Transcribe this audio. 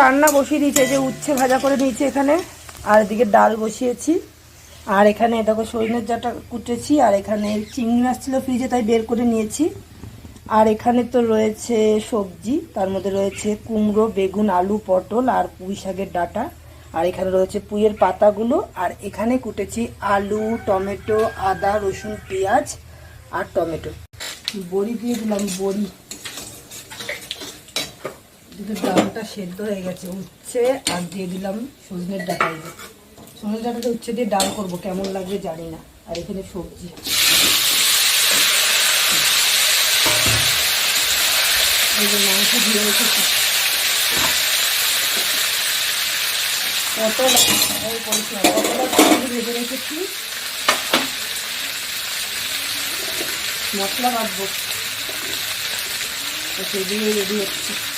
রান্না বসিয়ে দিয়েছে, যে উচ্ছে ভাজা করে নিয়েছি এখানে, আর এদিকে ডাল বসিয়েছি। আর এখানে দেখো সজনের ডাঁটা কুটেছি, আর এখানে চিংড়ি মাছ ছিল ফ্রিজে, তাই বের করে নিয়েছি। আর এখানে তো রয়েছে সবজি, তার মধ্যে রয়েছে কুমড়ো, বেগুন, আলু, পটল আর পুঁই শাকের ডাঁটা। আর এখানে রয়েছে পুঁইয়ের পাতাগুলো। আর এখানে কুটেছি আলু, টমেটো, আদা, রসুন, পেঁয়াজ আর টমেটো। বড়ি দিয়ে দিলাম, বড়ি। ডালটা সেদ্ধ হয়ে গেছে, উচ্ছে আর দিয়ে দিলাম সজনের ডাঁটা। সজনের ডাঁটাটা উচ্ছে দিয়ে ডাল করব, কেমন লাগবে জানি না। আর এখানে সবজি, মাংস দিয়ে রেখেছি, পটল ভেজে রেখেছি, মশলা বাঁধবো, সেদিকে রেডি হচ্ছে।